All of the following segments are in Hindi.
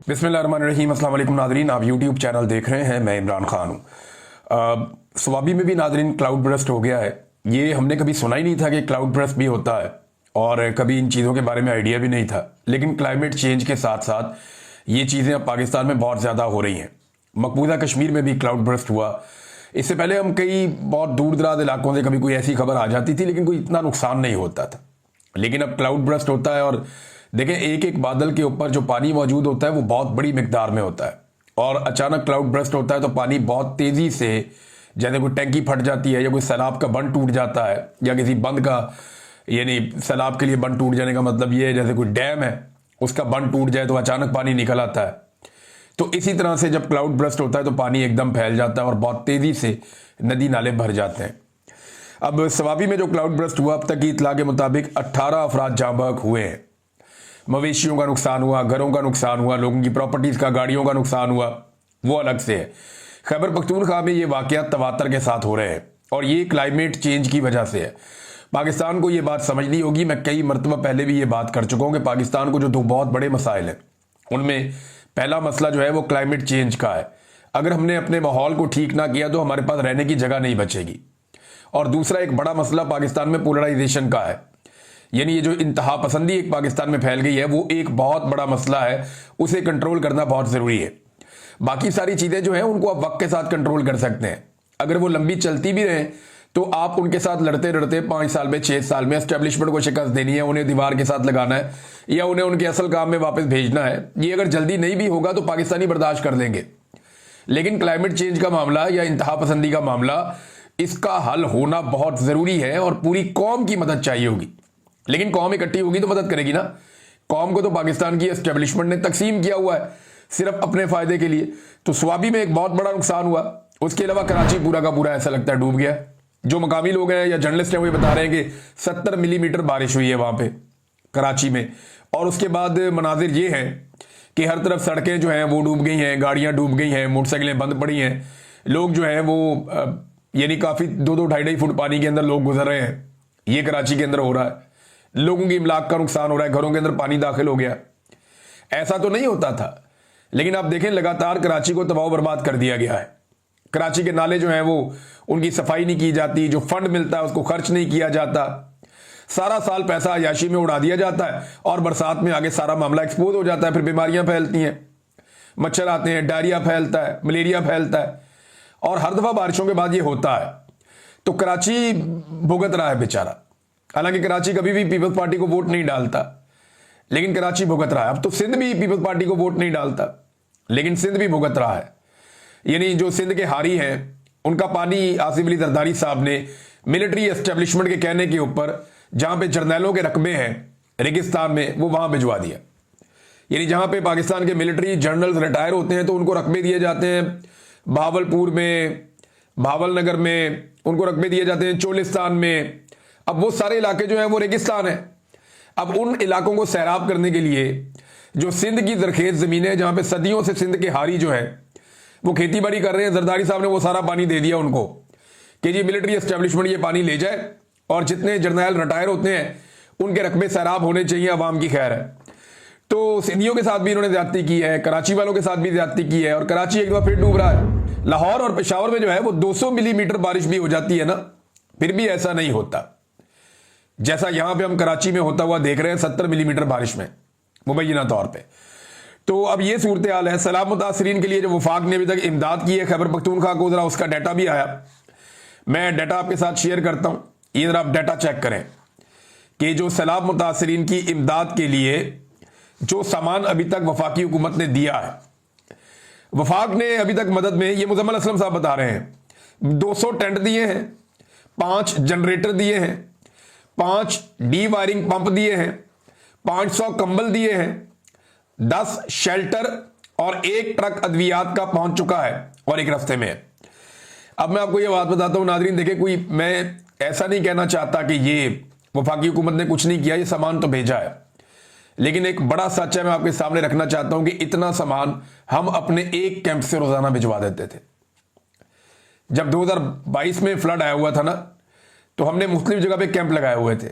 बिस्मिल्लाहिर्रहमानिर्रहीम। अस्सलाम वालेकुम नादरीन, आप यूट्यूब चैनल देख रहे हैं। मैं इमरान खान हूँ। स्वाबी में भी नादरीन क्लाउड बर्स्ट हो गया है। ये हमने कभी सुना ही नहीं था कि क्लाउड बर्स्ट भी होता है और कभी इन चीज़ों के बारे में आइडिया भी नहीं था। लेकिन क्लाइमेट चेंज के साथ साथ ये चीज़ें अब पाकिस्तान में बहुत ज़्यादा हो रही हैं। मकबूजा कश्मीर में भी क्लाउड बर्स्ट हुआ। इससे पहले हम कई बहुत दूर दराज इलाकों से कभी कोई ऐसी खबर आ जाती थी लेकिन कोई इतना नुकसान नहीं होता था। लेकिन अब क्लाउड बर्स्ट होता है और देखें, एक एक बादल के ऊपर जो पानी मौजूद होता है वो बहुत बड़ी मिकदार में होता है और अचानक क्लाउड बर्स्ट होता है तो पानी बहुत तेज़ी से, जैसे कोई टैंकी फट जाती है या कोई सैलाब का बंद टूट जाता है या किसी बंद का, यानी सैलाब के लिए बंद टूट जाने का मतलब ये है जैसे कोई डैम है उसका बंद टूट जाए तो अचानक पानी निकल आता है। तो इसी तरह से जब क्लाउड बर्स्ट होता है तो पानी एकदम फैल जाता है और बहुत तेज़ी से नदी नाले भर जाते हैं। अब स्वाबी में जो क्लाउड बर्स्ट हुआ, अब तक की इतला के मुताबिक 18 अफराद जाँ बहक हुए हैं। मवेशियों का नुकसान हुआ, घरों का नुकसान हुआ, लोगों की प्रॉपर्टीज़ का, गाड़ियों का नुकसान हुआ, वो अलग से है। खैबर पख्तूनख्वा में ये वाक़यात तवातर के साथ हो रहे हैं और ये क्लाइमेट चेंज की वजह से है। पाकिस्तान को ये बात समझनी होगी। मैं कई मरतबा पहले भी ये बात कर चुका हूँ कि पाकिस्तान को जो दो बहुत बड़े मसाइल हैं उनमें पहला मसला जो है वो क्लाइमेट चेंज का है। अगर हमने अपने माहौल को ठीक ना किया तो हमारे पास रहने की जगह नहीं बचेगी। और दूसरा एक बड़ा मसला पाकिस्तान में पोलराइजेशन का है, यानी ये जो इंतहा पसंदी एक पाकिस्तान में फैल गई है वो एक बहुत बड़ा मसला है। उसे कंट्रोल करना बहुत ज़रूरी है। बाकी सारी चीज़ें जो हैं उनको आप वक्त के साथ कंट्रोल कर सकते हैं। अगर वो लंबी चलती भी रहें तो आप उनके साथ लड़ते लड़ते 5 साल में 6 साल में एस्टेब्लिशमेंट को शिकस्त देनी है, उन्हें दीवार के साथ लगाना है या उन्हें उनके असल काम में वापस भेजना है। ये अगर जल्दी नहीं भी होगा तो पाकिस्तानी बर्दाश्त कर लेंगे। लेकिन क्लाइमेट चेंज का मामला या इंतहा पसंदी का मामला, इसका हल होना बहुत ज़रूरी है और पूरी कौम की मदद चाहिए होगी। लेकिन कौम इकट्ठी होगी तो मदद करेगी ना। कौम को तो पाकिस्तान की एस्टेब्लिशमेंट ने तकसीम किया हुआ है सिर्फ अपने फ़ायदे के लिए। तो स्वाबी में एक बहुत बड़ा नुकसान हुआ। उसके अलावा कराची पूरा का पूरा ऐसा लगता है डूब गया। जो मकामी लोग हैं या जर्नलिस्ट हैं वो बता रहे हैं कि 70 मिलीमीटर बारिश हुई है वहाँ पे कराची में। और उसके बाद मनाजिर ये हैं कि हर तरफ सड़कें जो हैं वो डूब गई हैं, गाड़ियाँ डूब गई हैं, मोटरसाइकिलें बंद पड़ी हैं। लोग जो हैं वो यानी काफ़ी 2-2, 2.5 फुट पानी के अंदर लोग गुजर रहे हैं। ये कराची के अंदर हो रहा है। लोगों की इमलाक का नुकसान हो रहा है, घरों के अंदर पानी दाखिल हो गया। ऐसा तो नहीं होता था लेकिन आप देखें लगातार कराची को तबाह बर्बाद कर दिया गया है। कराची के नाले जो हैं वो उनकी सफाई नहीं की जाती, जो फंड मिलता है उसको खर्च नहीं किया जाता। सारा साल पैसा अयाशी में उड़ा दिया जाता है और बरसात में आगे सारा मामला एक्सपोज हो जाता है। फिर बीमारियां फैलती हैं, मच्छर आते हैं, डायरिया फैलता है, मलेरिया फैलता है और हर दफ़ा बारिशों के बाद ये होता है। तो कराची भुगत रहा है बेचारा। हालांकि कराची कभी भी पीपल्स पार्टी को वोट नहीं डालता लेकिन कराची भुगत रहा है। अब तो सिंध भी पीपल्स पार्टी को वोट नहीं डालता लेकिन सिंध भी भुगत रहा है। यानी जो सिंध के हारी हैं उनका पानी आसिफ अली जरदारी साहब ने मिलिट्री एस्टेब्लिशमेंट के कहने के ऊपर, जहां पे जर्नैलों के रकबे हैं रेगिस्तान में, वो वहां भिजवा दिया। यानी जहां पे पाकिस्तान के मिलिट्री जनरल्स रिटायर होते हैं तो उनको रकबे दिए जाते हैं। भावलपुर में, भावलनगर में उनको रकबे दिए जाते हैं, चोलिस्तान में। अब वो सारे इलाके जो हैं वो रेगिस्तान है। अब उन इलाकों को सैराब करने के लिए जो सिंध की जरखेज ज़मीनें, जहाँ पे सदियों से सिंध के हारी जो है वो खेती बाड़ी कर रहे हैं, जरदारी साहब ने वो सारा पानी दे दिया उनको कि जी मिलिट्री एस्टेब्लिशमेंट ये पानी ले जाए और जितने जर्नैल रिटायर होते हैं उनके रकबे सैराब होने चाहिए, अवाम की खैर है। तो सिंधियों के साथ भी इन्होंने ज्यादती की है, कराची वालों के साथ भी ज्यादती की है और कराची एक बार फिर डूब रहा है। लाहौर और पेशावर में जो है वो 200 मिलीमीटर बारिश भी हो जाती है ना, फिर भी ऐसा नहीं होता जैसा यहां पे हम कराची में होता हुआ देख रहे हैं 70 मिलीमीटर बारिश में मुबैना तौर पे। तो अब ये सूरत हाल है। सैलाब मुतासरीन के लिए जो वफाक ने अभी तक इमदाद की है खैबर पख्तूनख्वा को, जरा उसका डाटा भी आया, मैं डाटा आपके साथ शेयर करता हूं। ये जरा आप डाटा चेक करें कि जो सैलाब मुतासरीन की इमदाद के लिए जो सामान अभी तक वफाकी हुकूमत ने दिया है, वफाक ने अभी तक मदद में, ये मुजम्मल असलम साहब बता रहे हैं, 200 टेंट दिए हैं, 5 जनरेटर दिए हैं, 5 डी वायरिंग पंप दिए हैं, 500 कंबल दिए हैं, 10 शेल्टर और 1 ट्रक अद्वियात का पहुंच चुका है और एक रास्ते में है। अब मैं आपको ये बात बताता हूं नाजरीन, देखिए कोई, मैं ऐसा नहीं कहना चाहता कि ये वफाकी हुकूमत ने कुछ नहीं किया, ये सामान तो भेजा है, लेकिन एक बड़ा सच है मैं आपके सामने रखना चाहता हूं कि इतना सामान हम अपने एक कैंप से रोजाना भिजवा देते थे। जब 2022 में फ्लड आया हुआ था ना, तो हमने मुख्तलिफ जगह पे कैंप लगाए हुए थे।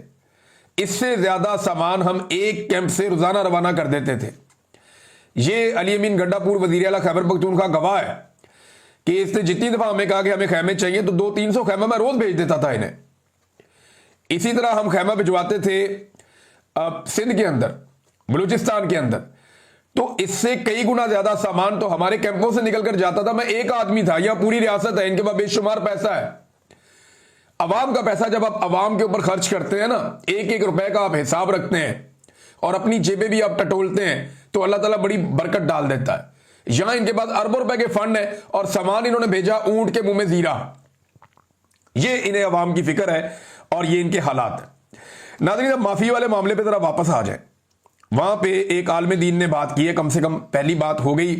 इससे ज्यादा सामान हम एक कैंप से रोजाना रवाना कर देते थे। ये अली अमीन गड्ढापुर वजीर आला खैबर पख्तूनख्वा गवाह है कि इसने जितनी दफा हमें कहा कि हमें खैमे चाहिए तो 200-300 खैमा मैं रोज भेज देता था इन्हें। इसी तरह हम खैमा भिजवाते थे सिंध के अंदर, बलूचिस्तान के अंदर, तो इससे कई गुना ज्यादा सामान तो हमारे कैंपों से निकल कर जाता था। मैं एक आदमी था, यह पूरी रियासत है, इनके पास बेशुमार पैसा है। अवाम का पैसा जब आप अवाम के ऊपर खर्च करते हैं ना, एक एक रुपए का आप हिसाब रखते हैं और अपनी जेबें भी आप टटोलते हैं, तो अल्लाह ताला बड़ी बरकत डाल देता है। यहां इनके पास अरबों रुपए के फंड है और सामान इन्होंने भेजा ऊंट के मुंह में जीरा। ये इन्हें अवाम की फिक्र है और ये इनके हालात है। नाज़रीन, अब माफी वाले मामले पे जरा वापस आ जाए। वहां पे एक आलिम दीन ने बात की है, कम से कम पहली बात हो गई,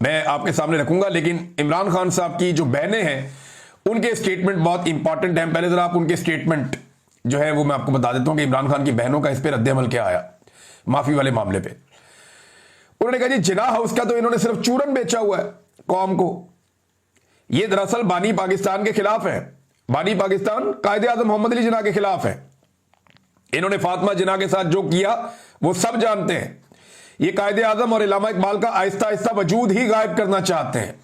मैं आपके सामने रखूंगा, लेकिन इमरान खान साहब की जो बहनें हैं उनके स्टेटमेंट बहुत इंपॉर्टेंट हैं। पहले जरा आप उनके स्टेटमेंट जो है वो मैं आपको बता देता हूं कि इमरान खान की बहनों का इस पर रद्द अमल क्या आया माफी वाले मामले पे। उन्होंने कहा जी, जिना हाउस का तो इन्होंने सिर्फ चूरन बेचा हुआ है कौम को। ये दरअसल बानी पाकिस्तान के खिलाफ है। बानी पाकिस्तान कायदे आजम मोहम्मद अली जिना के खिलाफ है। इन्होंने फातिमा जिना के साथ जो किया वो सब जानते हैं। ये कायदे आजम और इल्लामा इकबाल का आहिस्ता आहिस्ता वजूद ही गायब करना चाहते हैं।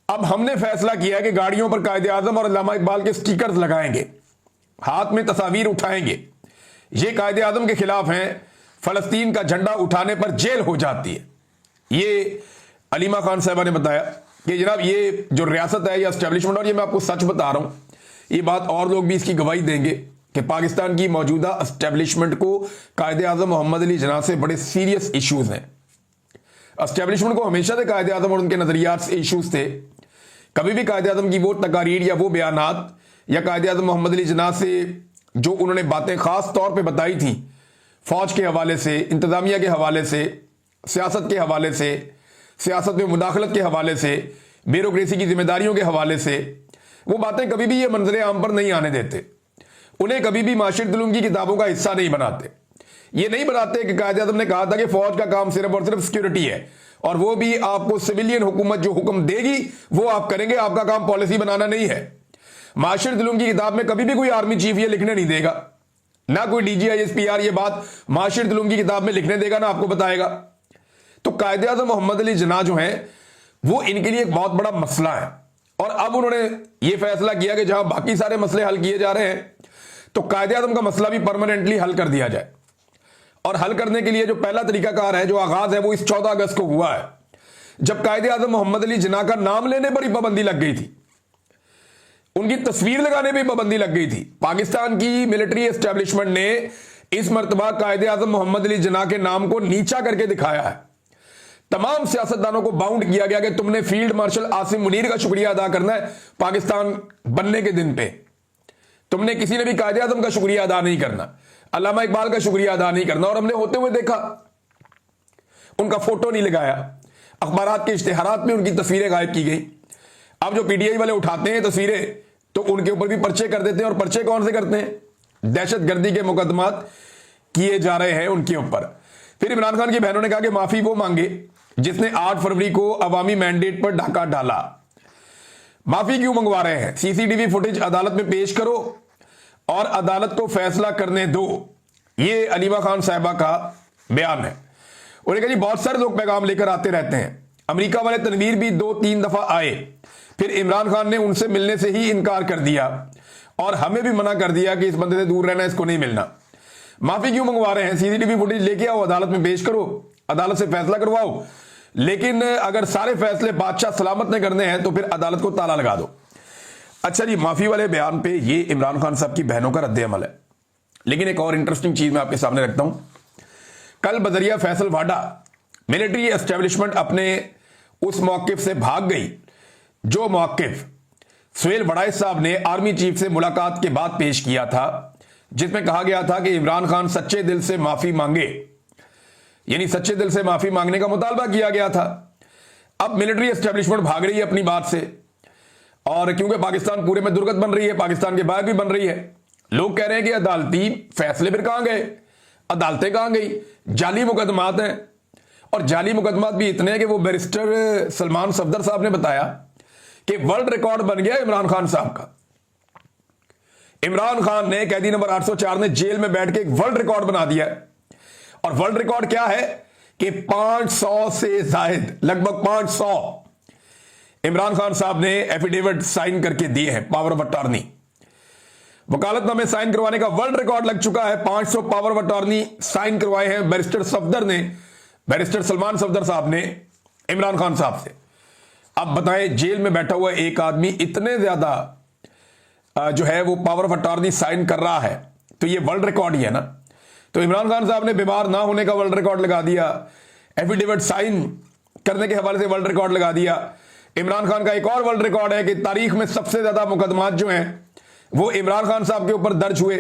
अब हमने फैसला किया कि गाड़ियों पर कायदे आजम और इल्लामा इकबाल के स्टिकर्स लगाएंगे, हाथ में तस्वीर उठाएंगे। ये कायदे आजम के खिलाफ हैं, फलस्तीन का झंडा उठाने पर जेल हो जाती है। ये अलीमा खान साहबा ने बताया कि जनाब ये जो रियासत है या एस्टेब्लिशमेंट, और ये मैं आपको सच बता रहा हूं, ये बात और लोग भी इसकी गवाही देंगे कि पाकिस्तान की मौजूदा एस्टेब्लिशमेंट को कायदे आजम मोहम्मद अली जिन्ना से बड़े सीरियस इश्यूज हैं। एस्टेब्लिशमेंट को हमेशा से कायदे आजम और उनके नजरियात से इश्यूज थे। कभी भी कायदे आजम की वो तकारीर या वो बयानात या कायदे आजम मोहम्मद अली जिन्ना से जो उन्होंने बातें खास तौर पर बताई थी, फौज के हवाले से, इंतजामिया के हवाले से, सियासत के हवाले से, सियासत में मुदाखलत के हवाले से, ब्यूरोक्रेसी की जिम्मेदारियों के हवाले से, वो बातें कभी भी ये मंजर आम पर नहीं आने देते। उन्हें कभी भी माशिर दुलूम की किताबों का हिस्सा नहीं बनाते। ये नहीं बनाते कि कायदे आजम ने कहा था कि फौज का काम सिर्फ और सिर्फ सिक्योरिटी है और वो भी आपको सिविलियन हुकूमत जो हुक्म देगी वो आप करेंगे, आपका काम पॉलिसी बनाना नहीं है। माशिर दुलूम की किताब में कभी भी कोई आर्मी चीफ ये लिखने नहीं देगा, ना कोई DGISPR ये बात माशिर दुलूम की किताब में लिखने देगा, ना आपको बताएगा। तो कायदे आजम मोहम्मद अली जिन्ना जो है वो इनके लिए एक बहुत बड़ा मसला है। और अब उन्होंने ये फैसला किया कि जहां बाकी सारे मसले हल किए जा रहे हैं तो कायदे आजम का मसला भी परमानेंटली हल कर दिया जाए। और हल करने के लिए जो पहला तरीकाकार है, जो आगाज है, वो इस 14 अगस्त को हुआ है, जब कायदे आजम मोहम्मद अली जिन्ना का नाम लेने पर ही पाबंदी लग गई थी, उनकी तस्वीर लगाने पर पाबंदी लग गई थी। पाकिस्तान की मिलिट्री एस्टेब्लिशमेंट ने इस मर्तबा कायदे आजम मोहम्मद अली जिन्ना के नाम को नीचा करके दिखाया है। तमाम सियासतदानों को बाउंड किया गया कि तुमने फील्ड मार्शल आसिम मुनीर का शुक्रिया अदा करना है पाकिस्तान बनने के दिन पे, तुमने किसी ने भी कायदे आजम का शुक्रिया अदा नहीं करना, अल्लामा इकबाल का शुक्रिया अदा नहीं करना। और हमने होते हुए देखा, उनका फोटो नहीं लगाया, अखबारात के इश्तिहारात में उनकी तस्वीरें गायब की गई। अब जो PTI वाले उठाते हैं तस्वीरें तो उनके ऊपर भी पर्चे कर देते हैं। और पर्चे कौन से करते हैं? दहशतगर्दी के मुकदमात किए जा रहे हैं उनके ऊपर। फिर इमरान खान की बहनों ने कहा कि माफी वो मांगे जिसने 8 फरवरी को अवामी मैंडेट पर डाका डाला। माफी क्यों मंगवा रहे हैं? CCTV फुटेज अदालत में पेश करो और अदालत को फैसला करने दो। ये अलीमा खान साहिबा का बयान है। उन्होंने कहा जी बहुत सारे लोग पैगाम लेकर आते रहते हैं। अमेरिका वाले तनवीर भी 2-3 दफा आए, फिर इमरान खान ने उनसे मिलने से ही इनकार कर दिया और हमें भी मना कर दिया कि इस बंदे से दूर रहना, इसको नहीं मिलना। माफी क्यों मंगवा रहे हैं? CCTV फुटेज लेके आओ, अदालत में पेश करो, अदालत से फैसला करवाओ। लेकिन अगर सारे फैसले बादशाह सलामत ने करने हैं तो फिर अदालत को ताला लगा दो। अच्छा जी, माफी वाले बयान पे ये इमरान खान साहब की बहनों का रद्द अमल है। लेकिन एक और इंटरेस्टिंग चीज मैं आपके सामने रखता हूं। कल बजरिया फैसल वाडा मिलिट्री एस्टेब्लिशमेंट अपने उस मौकिफ से भाग गई जो मौकिफ सुहेल वड़ाई साहब ने आर्मी चीफ से मुलाकात के बाद पेश किया था, जिसमें कहा गया था कि इमरान खान सच्चे दिल से माफी मांगे, यानी सच्चे दिल से माफी मांगने का मुतालबा किया गया था। अब मिलिट्री एस्टेब्लिशमेंट भाग रही है अपनी बात से, और क्योंकि पाकिस्तान पूरे में दुर्गत बन रही है, पाकिस्तान के बाहर भी बन रही है। लोग कह रहे हैं कि अदालती फैसले फिर कहां गए, अदालतें कहां गई, जाली मुकदमात हैं। और जाली मुकदमात भी इतने हैं कि वो बैरिस्टर सलमान सफदर साहब ने बताया कि वर्ल्ड रिकॉर्ड बन गया इमरान खान साहब का। इमरान खान ने कैदी नंबर 804 ने जेल में बैठ के एक वर्ल्ड रिकॉर्ड बना दिया है। और वर्ल्ड रिकॉर्ड क्या है कि 500 से जायद, लगभग 500 इमरान खान साहब ने एफिडेविट साइन करके दिए हैं, पावर ऑफ अटॉर्नी। वकालतनामे साइन करवाने का वर्ल्ड रिकॉर्ड लग चुका है। 500 पावर ऑफ अटॉर्नी साइन करवाए हैं बैरिस्टर सफदर ने, बैरिस्टर सलमान सफदर साहब ने इमरान खान साहब से। अब बताएं, जेल में बैठा हुआ एक आदमी इतने ज्यादा जो है वो पावर ऑफ अटॉर्नी साइन कर रहा है, तो ये वर्ल्ड रिकॉर्ड ही है ना। तो इमरान खान साहब ने बीमार ना होने का वर्ल्ड रिकॉर्ड लगा दिया, एफिडेविट साइन करने के हवाले से वर्ल्ड रिकॉर्ड लगा दिया। इमरान खान का एक और वर्ल्ड रिकॉर्ड है कि तारीख में सबसे ज्यादा मुकदमात जो हैं वो इमरान खान साहब के ऊपर दर्ज हुए।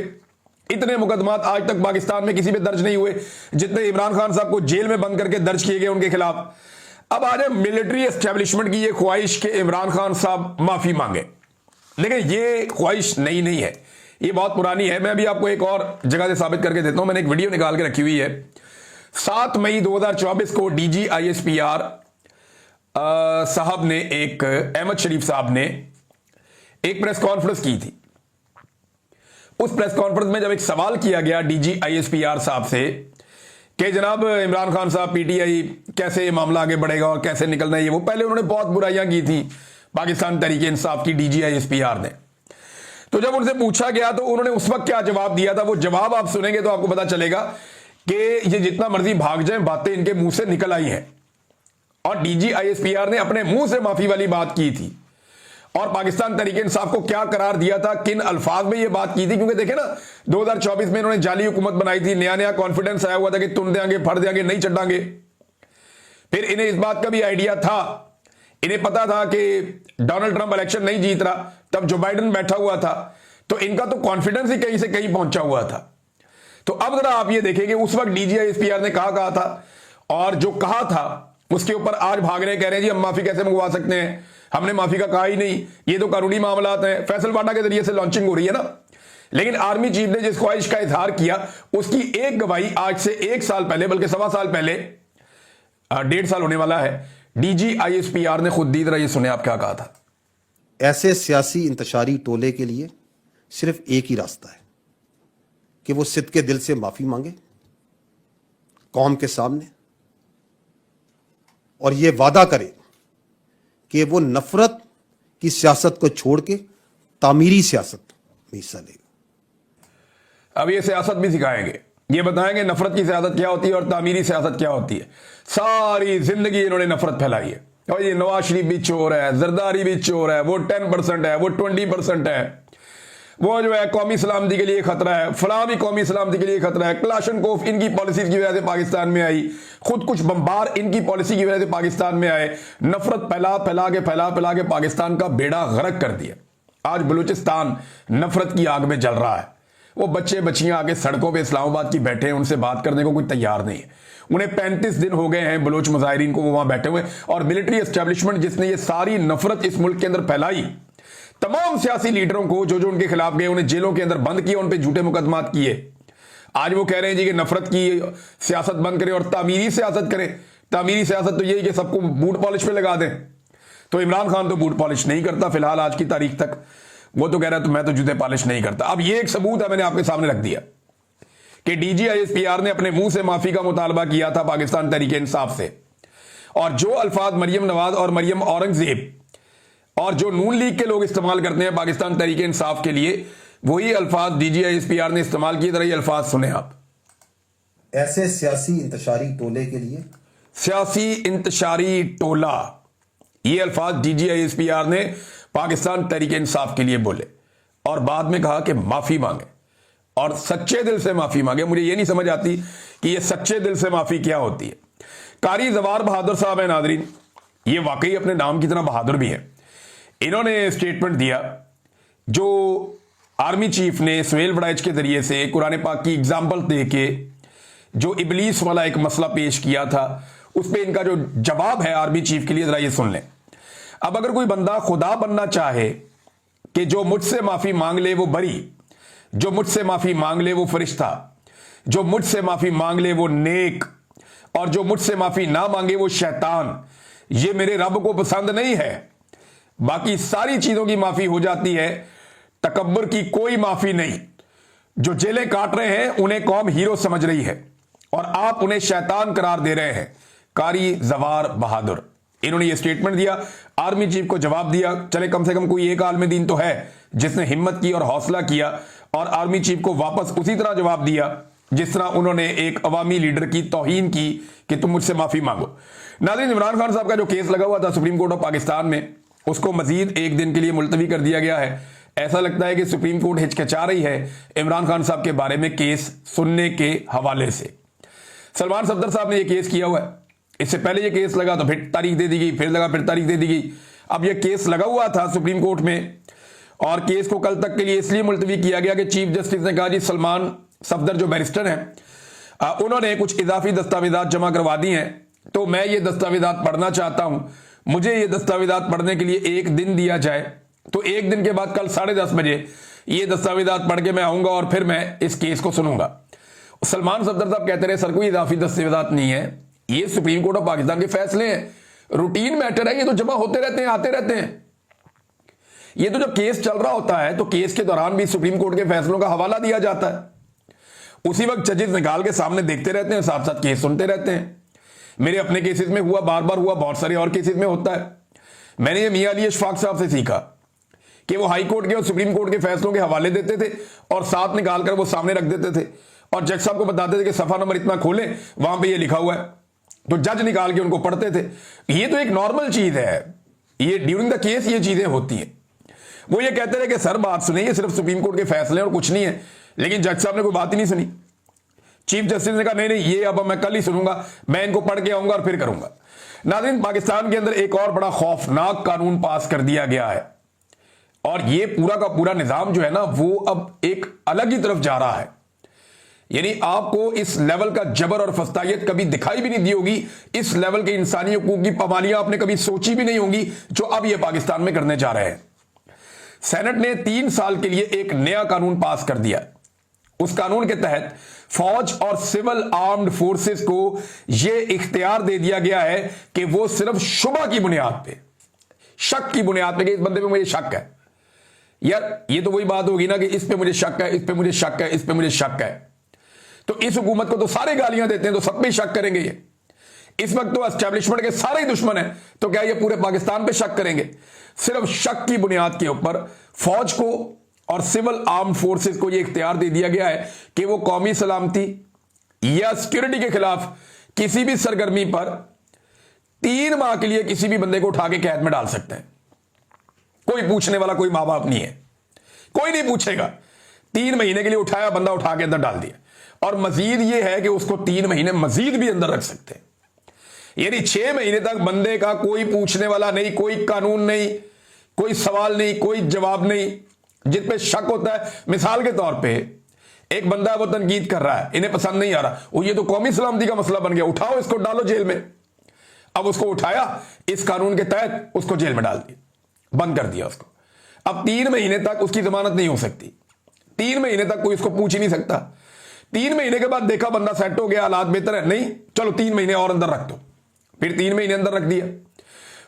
इतने मुकदमात आज तक पाकिस्तान में किसी पे दर्ज नहीं हुए जितने इमरान खान साहब को जेल में बंद करके दर्ज किए गए उनके खिलाफ। अब आज मिलिट्री एस्टेब्लिशमेंट की ये ख्वाहिश कि इमरान खान साहब माफी मांगे, लेकिन ये ख्वाहिश नई नहीं है, ये बहुत पुरानी है। मैं अभी आपको एक और जगह से साबित करके देता हूं। मैंने एक वीडियो निकाल के रखी हुई है। 7 मई 2024 को डीजी आईएसपीआर साहब ने, एक अहमद शरीफ साहब ने एक प्रेस कॉन्फ्रेंस की थी। उस प्रेस कॉन्फ्रेंस में जब एक सवाल किया गया डीजी आईएसपीआर साहब से कि जनाब इमरान खान साहब पीटीआई कैसे मामला आगे बढ़ेगा और कैसे निकलना है, ये वो पहले उन्होंने बहुत बुराइयां की थी पाकिस्तान तहरीक इंसाफ की डीजी आईएसपीआर ने। तो जब उनसे पूछा गया तो उन्होंने उस वक्त क्या जवाब दिया था, वो जवाब आप सुनेंगे तो आपको पता चलेगा कि ये जितना मर्जी भाग जाए बातें इनके मुंह से निकल आई हैं। और डीजी आईएसपीआर ने अपने मुंह से माफी वाली बात की थी और पाकिस्तान तहरीक इंसाफ को क्या करार दिया था, किन अल्फाज में ये बात की थी। क्योंकि देखे ना 2024 में इन्होंने जाली हुकूमत बनाई थी, नया नया कॉन्फिडेंस आया हुआ था कि तुम देंगे, फड़ देंगे, नहीं चढ़ांगे। फिर इन्हें इस बात का भी आइडिया था, इन्हें पता था कि डोनाल्ड ट्रंप इलेक्शन नहीं जीत रहा, तब जो बाइडेन बैठा हुआ था, तो इनका तो कॉन्फिडेंस ही कहीं से कहीं पहुंचा हुआ था। तो अब जरा आप ये देखेंगे उस वक्त डीजीआईएसपीआर ने कहा था और जो कहा था उसके ऊपर आज भाग रहे, कह रहे हैं जी हम माफी कैसे मंगवा सकते हैं, हमने माफी का कहा ही नहीं, ये तो कानूनी मामलात हैं। फैसल वाडा के जरिए से लॉन्चिंग हो रही है ना। लेकिन आर्मी चीफ ने जिस ख्वाहिश का इजहार किया उसकी एक गवाही आज से 1 साल पहले, बल्कि 1.25 साल पहले, 1.5 साल होने वाला है, डीजी आईएसपीआर ने खुद दी। जरा ये सुने आप क्या कहा था। ऐसे सियासी इंतशारी टोले के लिए सिर्फ एक ही रास्ता है कि वो सिद्ध के दिल से माफी मांगे कौम के सामने और ये वादा करे कि वो नफरत की सियासत को छोड़ के तामीरी सियासत में हिस्सा लेगा। अब ये सियासत भी सिखाएंगे, ये बताएंगे नफरत की सियासत क्या होती है और तामीरी सियासत क्या होती है। सारी जिंदगी इन्होंने नफरत फैलाई है और ये नवाज शरीफ भी चोर है, जरदारी भी चोर है, वो 10% है, वो 20% है, वो जो है कौमी सलामती के लिए खतरा है, फलां भी कौमी सलामती के लिए खतरा है, क्लाशनकोफ इनकी पॉलिसी की वजह से पाकिस्तान में आई, खुद कुछ बम्बार इनकी पॉलिसी की वजह से पाकिस्तान में आए, नफरत फैला के पाकिस्तान का बेड़ा गर्क कर दिया। आज बलूचिस्तान नफरत की आग में जल रहा है। वो बच्चे बच्चियां आगे सड़कों पर इस्लामाबाद की बैठे हैं, उनसे बात करने को कोई तैयार नहीं है। उन्हें 35 दिन हो गए हैं बलूच मुजाहिरीन को, वो वहां बैठे हुए। और मिलिट्री एस्टेब्लिशमेंट जिसने ये सारी नफरत इस मुल्क के अंदर फैलाई, तमाम सियासी लीडरों को जो जो उनके खिलाफ गए उन्हें जेलों के अंदर बंद किया, उन पे झूठे मुकदमात किए। आज वो कह रहे हैं जी कि नफरत की सियासत बंद करें और तामीरी सियासत करें। तामीरी सियासत तो यही कि सबको बूट पॉलिश पे लगा दें। तो इमरान खान तो बूट पॉलिश नहीं करता फिलहाल आज की तारीख तक, वो तो कह रहा है तो मैं तो जूते पॉलिश नहीं करता। अब ये एक सबूत है, मैंने आपके सामने रख दिया कि डीजीआईएसपीआर ने अपने मुंह से माफी का मुतालबा किया था पाकिस्तान तहरीक इंसाफ से। और जो अल्फाज मरियम नवाज और मरियम औरंगजेब और जो नून लीग के लोग इस्तेमाल करते हैं पाकिस्तान तहरीक इंसाफ के लिए, वही अल्फाज डीजीआईएसपीआर ने इस्तेमाल किए। जरा ये अल्फाज सुने आप। ऐसे सियासी इंतशारी टोले के लिए, सियासी इंतशारी टोला, ये अल्फाज डीजीआईएसपीआर ने पाकिस्तान तहरीक इंसाफ के लिए बोले और बाद में कहा कि माफी मांगे और सच्चे दिल से माफी मांगे। मुझे ये नहीं समझ आती कि ये सच्चे दिल से माफी क्या होती है। कारी जवार बहादुर साहब है नादरीन, ये वाकई अपने नाम की तरह बहादुर भी है। इन्होंने स्टेटमेंट दिया जो आर्मी चीफ ने सुहेल वड़ाइच के जरिए से कुरान पाक की एग्जाम्पल दे के जो इबलीस वाला एक मसला पेश किया था, उस पर इनका जो जवाब है आर्मी चीफ के लिए, जरा ये सुन लें। अब अगर कोई बंदा खुदा बनना चाहे कि जो मुझसे माफी मांग ले वो बरी, जो मुझसे माफी मांग ले वो फरिश्ता, जो मुझसे माफी मांग ले वो नेक, और जो मुझसे माफी ना मांगे वो शैतान, ये मेरे रब को पसंद नहीं है। बाकी सारी चीजों की माफी हो जाती है, तकब्बुर की कोई माफी नहीं। जो जेलें काट रहे हैं उन्हें कौम हीरो समझ रही है और आप उन्हें शैतान करार दे रहे हैं। कारी जवार बहादुर, इन्होंने ये स्टेटमेंट दिया, आर्मी चीफ को जवाब दिया। चले कम से कम कोई एक आलम दीन तो है जिसने हिम्मत की और हौसला किया और आर्मी चीफ को वापस उसी तरह जवाब दिया जिस तरह उन्होंने एक अवामी लीडर की तौहीन की कि तुम मुझसे माफी मांगो। नाज़रीन, इमरान खान साहब का जो केस लगा हुआ था सुप्रीम कोर्ट ऑफ पाकिस्तान में, उसको मजीद एक दिन के लिए मुलतवी कर दिया गया है। ऐसा लगता है कि सुप्रीम कोर्ट हिचकिचा रही है इमरान खान साहब के बारे में केस सुनने के हवाले से। सलमान सफदर साहब ने यह केस किया हुआ है, इससे पहले यह केस लगा तो फिर तारीख दे दी गई, फिर लगा फिर तारीख दे दी गई। अब यह केस लगा हुआ था सुप्रीम कोर्ट में और केस को कल तक के लिए इसलिए मुलतवी किया गया कि चीफ जस्टिस ने कहा जी सलमान सफदर जो बैरिस्टर हैं उन्होंने कुछ इजाफी दस्तावेजात जमा करवा दी हैं, तो मैं ये दस्तावेजात पढ़ना चाहता हूं, मुझे ये दस्तावेजात पढ़ने के लिए एक दिन दिया जाए। तो एक दिन के बाद कल 10:30 बजे ये दस्तावेजात पढ़ के मैं आऊंगा और फिर मैं इस केस को सुनूंगा। सलमान सफदर साहब कहते रहे सर कोई इजाफी दस्तावेजात नहीं है, ये सुप्रीम कोर्ट ऑफ पाकिस्तान के फैसले हैं, रूटीन मैटर है, ये तो जमा होते रहते हैं, आते रहते हैं। ये तो जब केस चल रहा होता है तो केस के दौरान भी सुप्रीम कोर्ट के फैसलों का हवाला दिया जाता है, उसी वक्त जजेस निकाल के सामने देखते रहते हैं, साथ साथ केस सुनते रहते हैं। मेरे अपने केसेस में हुआ, बार बार हुआ, बहुत सारे और केसेस में होता है। मैंने ये मियां अली अशफाक साहब से सीखा कि वो हाई कोर्ट के और सुप्रीम कोर्ट के फैसलों के हवाले देते थे और साथ निकालकर वो सामने रख देते थे और जज साहब को बताते थे कि सफा नंबर इतना खोलें, वहां पे ये लिखा हुआ है, तो जज निकाल के उनको पढ़ते थे। ये तो एक नॉर्मल चीज है, ये ड्यूरिंग द केस ये चीजें होती हैं। वो ये कहते रहे कि सर बात सुनिए, सिर्फ सुप्रीम कोर्ट के फैसले और कुछ नहीं है, लेकिन जज साहब ने कोई बात ही नहीं सुनी। चीफ जस्टिस ने कहा नहीं नहीं ये अब मैं कल ही सुनूंगा, मैं इनको पढ़ के आऊंगा और फिर करूंगा। नाज़रीन, पाकिस्तान के अंदर एक और बड़ा खौफनाक कानून पास कर दिया गया है और ये पूरा का पूरा निजाम जो है ना वो अब एक अलग ही तरफ जा रहा है। यानी आपको इस लेवल का जबर और फस्तायत कभी दिखाई भी नहीं दी होगी, इस लेवल के इंसानी हकूक की पाबंदियां आपने कभी सोची भी नहीं होंगी जो अब ये पाकिस्तान में करने जा रहे हैं। सेनेट ने 3 साल के लिए एक नया कानून पास कर दिया। उस कानून के तहत फौज और सिविल आर्म्ड फोर्सेस को यह इख्तियार दे दिया गया है कि वो सिर्फ शुबा की बुनियाद पे, शक की बुनियाद पे कि इस बंदे पे मुझे शक है, यार ये तो वही बात होगी ना कि इस पे मुझे शक है, इस पे मुझे शक है, इस पे मुझे शक है। तो इस हुकूमत को तो सारे गालियां देते हैं, तो सब पे शक करेंगे ये। इस वक्त तो एस्टेब्लिशमेंट के सारे ही दुश्मन हैं, तो क्या ये पूरे पाकिस्तान पे शक करेंगे? सिर्फ शक की बुनियाद के ऊपर फौज को और सिविल आर्म फोर्सेस को यह इख्तियार दे दिया गया है कि वो कौमी सलामती या सिक्योरिटी के खिलाफ किसी भी सरगर्मी पर 3 माह के लिए किसी भी बंदे को उठा के कैद में डाल सकते हैं। कोई पूछने वाला कोई मां बाप नहीं है, कोई नहीं पूछेगा। 3 महीने के लिए उठाया, बंदा उठा के अंदर डाल दिया और मजीद यह है कि उसको 3 महीने मजीद भी अंदर रख सकते हैं। यानी 6 महीने तक बंदे का कोई पूछने वाला नहीं, कोई कानून नहीं, कोई सवाल नहीं, कोई जवाब नहीं। जिस पे शक होता है, मिसाल के तौर पे एक बंदा है वो तनकीद कर रहा है, इन्हें पसंद नहीं आ रहा, वो ये तो कौमी सलामती का मसला बन गया, उठाओ इसको डालो जेल में। अब उसको उठाया, इस कानून के तहत उसको जेल में डाल दिया, बंद कर दिया उसको। अब 3 महीने तक उसकी जमानत नहीं हो सकती, 3 महीने तक कोई उसको पूछ ही नहीं सकता। 3 महीने के बाद देखा बंदा सेट हो गया, हालात बेहतर है, नहीं चलो 3 महीने और अंदर रख दो, फिर 3 महीने अंदर रख दिया।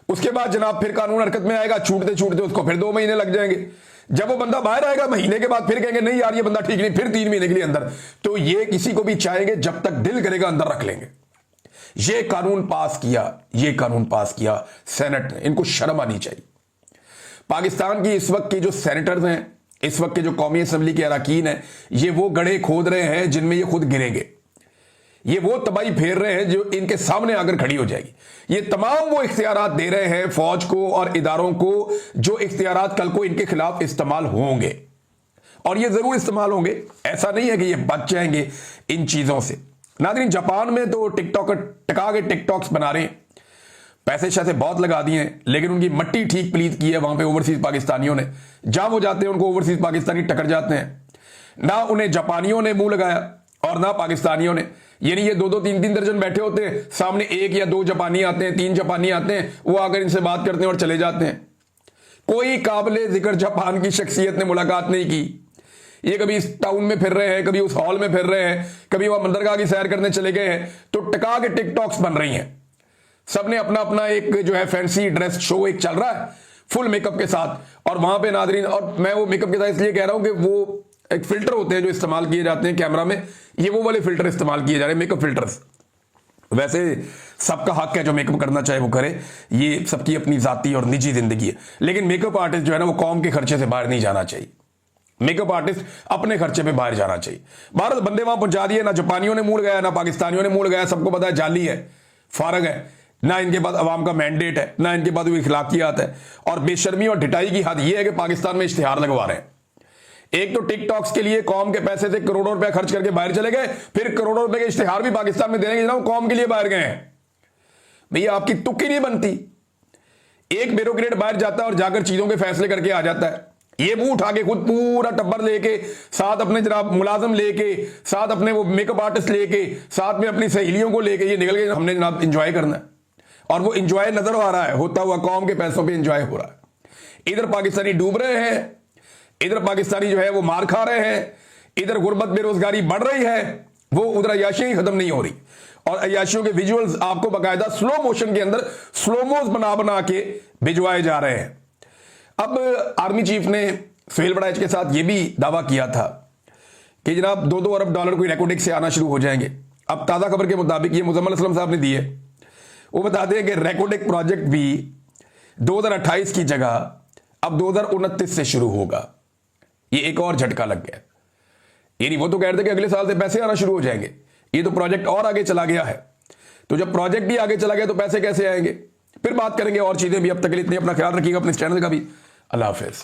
उसके बाद जनाब फिर कानून हरकत में आएगा, छूटते छूटते उसको फिर 2 महीने लग जाएंगे। जब वो बंदा बाहर आएगा महीने के बाद फिर कहेंगे नहीं यार ये बंदा ठीक नहीं, फिर 3 महीने के लिए अंदर। तो ये किसी को भी चाहेंगे जब तक दिल करेगा अंदर रख लेंगे। ये कानून पास किया, ये कानून पास किया सेनेट ने, इनको शर्म आनी चाहिए। पाकिस्तान की इस वक्त के जो सेनेटर्स हैं, इस वक्त के जो कौमी असम्बली के अरकान हैं, ये वो गड्ढे खोद रहे हैं जिनमें ये खुद गिरेंगे। ये वो तबाही फेर रहे हैं जो इनके सामने आकर खड़ी हो जाएगी। ये तमाम वो इख्तियारात दे रहे हैं फौज को और इदारों को जो इख्तियारात कल को इनके खिलाफ इस्तेमाल होंगे, और ये जरूर इस्तेमाल होंगे। ऐसा नहीं है कि ये बच जाएंगे इन चीजों से। नाज़रीन, जापान में तो टिकटॉक टका के टिकटॉक्स बना रहे हैं, पैसे शैसे बहुत लगा दिए हैं, लेकिन उनकी मट्टी ठीक प्लीत की है वहां पे ओवरसीज पाकिस्तानियों ने। जहां वो जाते हैं उनको ओवरसीज पाकिस्तानी टकर जाते हैं। ना उन्हें जापानियों ने मुंह लगाया और ना पाकिस्तानियों ने। यानी ये 2-2, 3-3 दर्जन बैठे होते हैं, सामने 1 या 2 जापानी आते हैं, 3 जापानी आते हैं, वो आकर इनसे बात करते हैं और चले जाते हैं। कोई काबिले जिक्र जापान की शख्सियत ने मुलाकात नहीं की। ये कभी इस टाउन में फिर रहे हैं, कभी उस हॉल में फिर रहे हैं, कभी वहां बंदरगाह की सैर करने चले गए हैं, तो टका के टिकटॉक्स बन रही हैं। सबने अपना अपना एक जो है फैंसी ड्रेस शो एक चल रहा है फुल मेकअप के साथ, और वहां पे नाज़रीन, और मैं वो मेकअप के साथ इसलिए कह रहा हूं कि वो एक फिल्टर होते हैं जो इस्तेमाल किए जाते हैं कैमरा में, ये वो वाले फिल्टर इस्तेमाल किए जा रहे हैं, मेकअप फिल्टर्स। वैसे सबका हक है जो मेकअप करना चाहे वो करे, ये सबकी अपनी जाती और निजी जिंदगी है, लेकिन मेकअप आर्टिस्ट जो है ना वो कौम के खर्चे से बाहर नहीं जाना चाहिए। मेकअप आर्टिस्ट अपने खर्चे पे बाहर जाना चाहिए। भारत बंदे वहां पहुंचा दिए, ना जापानियों ने मूड गया, ना पाकिस्तानियों ने मूड गया, सबको पता है जाली है, फारग है, ना इनके पास अवाम का मैंडेट है, ना इनके पास इखलाकियात है। और बेशर्मी और ढिटाई की हद यह है कि पाकिस्तान में इश्तिहार लगवा रहे हैं। एक तो टिकटॉक्स के लिए कौम के पैसे से करोड़ों रुपए खर्च करके बाहर चले गए, फिर करोड़ों रुपए के इश्तिहार भी पाकिस्तान में देने के जनाब कौम के लिए बाहर गए हैं। भैया आपकी तुक्की नहीं बनती। एक ब्यूरोक्रेट बाहर जाता है और जाकर चीजों के फैसले करके आ जाता है, ये मुंह उठा के खुद पूरा टब्बर लेके, साथ अपने जनाब मुलाजिम लेके, साथ अपने वो मेकअप आर्टिस्ट लेके, साथ में अपनी सहेलियों को लेके ये निकल गए, हमने जनाब इंजॉय करना है। और वो इंजॉय नजर आ रहा है होता हुआ, कौम के पैसों पे इंजॉय हो रहा है। इधर पाकिस्तानी डूब रहे हैं, इधर पाकिस्तानी जो है वो मार खा रहे हैं, इधर गुर्बत बेरोजगारी बढ़ रही है, वो उधर अय्याशियां ही खत्म नहीं हो रही। और अय्याशियों के विजुअल्स आपको बाकायदा स्लो मोशन के अंदर स्लोमोस बना बना के भिजवाए जा रहे हैं। अब आर्मी चीफ ने सुहेल बड़ाइच के साथ यह भी दावा किया था कि जनाब 2-2 अरब डॉलर कोई रेकोडिक से आना शुरू हो जाएंगे। अब ताजा खबर के मुताबिक ये मुजम्मल असलम साहब ने दी है, वो बताते हैं कि रेकोडिक प्रोजेक्ट भी 2028 की जगह अब 2029 से शुरू होगा। ये एक और झटका लग गया। यानी वो तो कह रहे थे कि अगले साल से पैसे आना शुरू हो जाएंगे, ये तो प्रोजेक्ट और आगे चला गया है। तो जब प्रोजेक्ट ही आगे चला गया तो पैसे कैसे आएंगे? फिर बात करेंगे और चीजें भी। अब तक के लिए इतनी अपना ख्याल रखिएगा, अपने चैनल का भी। अल्लाह हाफिज।